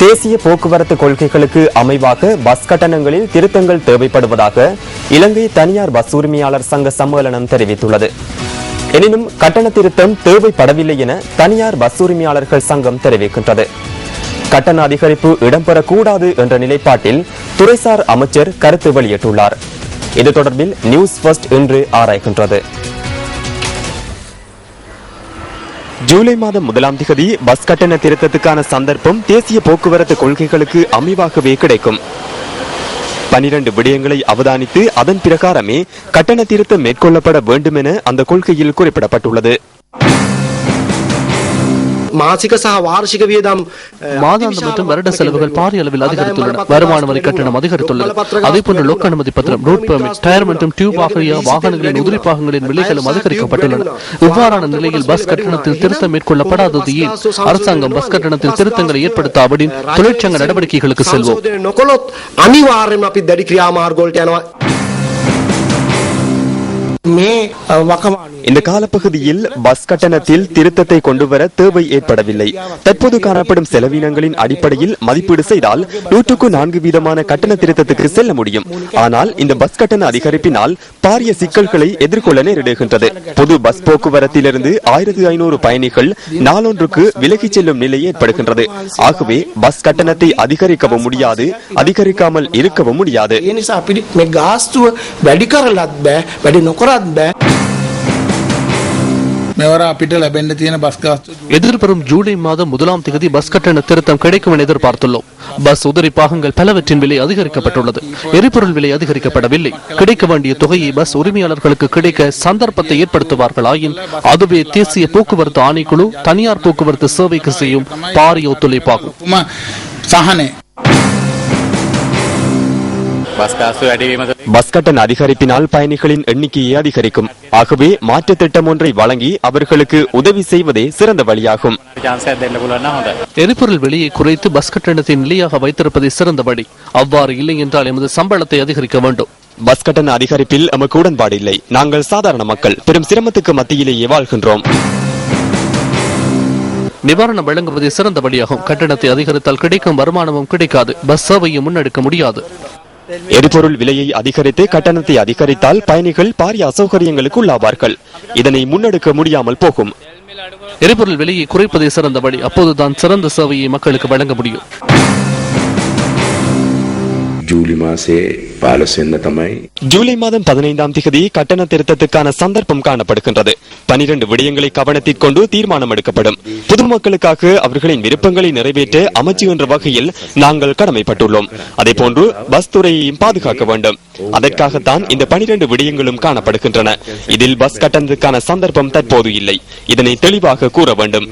தேசிய போக்குவரத்து கொள்கைகளுக்கு அமைவாக பஸ் கட்டணங்களில் திருத்தங்கள் தேவைப்படுவதாக இலங்கை தனியார் பஸ் உரிமையாளர் சங்க சம்மேளனம் தெரிவித்துள்ளது. எனினும் கட்டண திருத்தம் தேவைப்படவில்லை என தனியார் பஸ் உரிமையாளர்கள் சங்கம் தெரிவிக்கின்றது. கட்டண அதிகரிப்பு இடம்பெறக்கூடாது என்ற நிலைப்பாட்டில் துறைசார் அமைச்சர் கருத்து வெளியிட்டுள்ளார். இது தொடர்பில் நியூஸ் ஃபர்ஸ்ட் இன்று ஆராய்கின்றது. ஜூலை மாதம் 1ஆம் தேதி பஸ் கட்டண திருத்தத்துக்கான சந்தர்ப்பம் தேசிய போக்குவரத்து கொள்கைகளுக்கு அமைவாகவே கிடைக்கும். 12 விடயங்களை அவதானித்து அதன் பிரகாரமே கட்டண திருத்தம் மேற்கொள்ளப்பட வேண்டும் என அந்த கொள்கையில் குறிப்பிடப்பட்டுள்ளது. மாதாந்த மற்றும் வருட செலவுகள் பாரிய அளவில் அதிகரித்துள்ளன. வருமான வரி கட்டணம் அதிகரித்துள்ளது. அதேபோன்று லோக் அனுமதி பத்திரம், ரோட் பெர்மிட், டயர் மற்றும் டியூப் ஆகிய வாகனங்களின் உதிரி பாகங்களின் விலைகளும் அதிகரிக்கப்பட்டுள்ளன. இவ்வாறான நிலையில் பஸ் கட்டணத்தில் திருத்தம் மேற்கொள்ளப்படாதது ஏன்? அரசாங்கம் பஸ் கட்டணத்தில் திருத்தங்களை ஏற்படுத்தாவிடின் தொழிற்சங்க நடவடிக்கைகளுக்கு செல்வோம். இந்த காலப்பகுதியில் பஸ் கட்டணத்தில் திருத்தத்தை கொண்டுவர தேவை ஏற்படவில்லை. தற்போது காணப்படும் செலவினங்களின் அடிப்படையில் மதிப்பீடு செய்தால் 104% கட்டண திருத்தத்துக்கு செல்ல முடியும். ஆனால் இந்த பஸ் கட்டண அதிகரிப்பினால் பாரிய சிக்கல்களை எதிர்கொள்ள நேரிடுகின்றது. பொது பஸ் போக்குவரத்திலிருந்து 1500 பயணிகள் நாளொன்றுக்கு விலகிச் செல்லும் நிலை ஏற்படுகின்றது. ஆகவே பஸ் கட்டணத்தை அதிகரிக்கவும் முடியாது, அதிகரிக்காமல் இருக்கவும் முடியாது. எதிர்வரும் ஜூலை மாதம் 1ஆம் தேதி பஸ் கட்டண திருத்தம் கிடைக்கும் என எதிர்பார்த்துள்ளோம். பஸ் உதிரி பாகங்கள் பலவற்றின் விலை அதிகரிக்கப்பட்டுள்ளது. எரிபொருள் விலை அதிகரிக்கப்படவில்லை. கிடைக்க வேண்டிய தொகையை பஸ் உரிமையாளர்களுக்கு கிடைக்க சந்தர்ப்பத்தை ஏற்படுத்துவார்களாயின் அதுவே தேசிய போக்குவரத்து ஆணைக்குழு தனியார் போக்குவரத்து சேவைக்கு செய்யும் பாரிய ஒத்துழைப்பாகும். பஸ் கட்டண அதிகரிப்பினால் பயணிகளின் எண்ணிக்கையை அதிகரிக்கும். ஆகவே மாற்று திட்டம் ஒன்றை வழங்கி அவர்களுக்கு உதவி செய்வதே சிறந்த வழியாகும். எரிபொருள் விலையை குறைத்து பஸ் கட்டணத்தை நிலையாக வைத்திருப்பதே சிறந்த வழி. அவ்வாறு இல்லை என்றால் எமது சம்பளத்தை அதிகரிக்க வேண்டும். பஸ் கட்டண அதிகரிப்பில் எமக்கு உடன்பாடு இல்லை. நாங்கள் சாதாரண மக்கள் பெரும் சிரமத்துக்கு மத்தியிலேயே வாழ்கின்றோம். நிவாரணம் வழங்குவதே சிறந்த வழியாகும். கட்டணத்தை அதிகரித்தால் கிடைக்கும் வருமானமும் கிடைக்காது, பஸ் சேவையை முன்னெடுக்க முடியாது. எரிபொருள் விலையை அதிகரித்து கட்டணத்தை அதிகரித்தால் பயணிகள் பாரிய அசௌகரியங்களுக்கு உள்ளாவார்கள். இதனை முன்னெடுக்க முடியாமல் போகும். எரிபொருள் விலையை குறைப்பதே சிறந்த வழி. அப்போதுதான் சிறந்த சேவையை மக்களுக்கு வழங்க முடியும். ஜூலை மாதம் 15ஆம் தேதி கட்டண திருத்தத்துக்கான சந்தர்ப்பம் காணப்படுகின்றது. 12 விடயங்களை கவனத்தில் கொண்டு தீர்மானம் எடுக்கப்படும். பொதுமக்களுக்காக அவர்களின் விருப்பங்களை நிறைவேற்ற அமைச்சு என்ற வகையில் நாங்கள் கடமைப்பட்டுள்ளோம். அதே போன்று பஸ் துறையையும் பாதுகாக்க வேண்டும். அதற்காகத்தான் இந்த 12 விடயங்களும் காணப்படுகின்றன. இதில் பஸ் கட்டணத்துக்கான சந்தர்ப்பம் தற்போது இல்லை. இதனை தெளிவாக கூற வேண்டும்.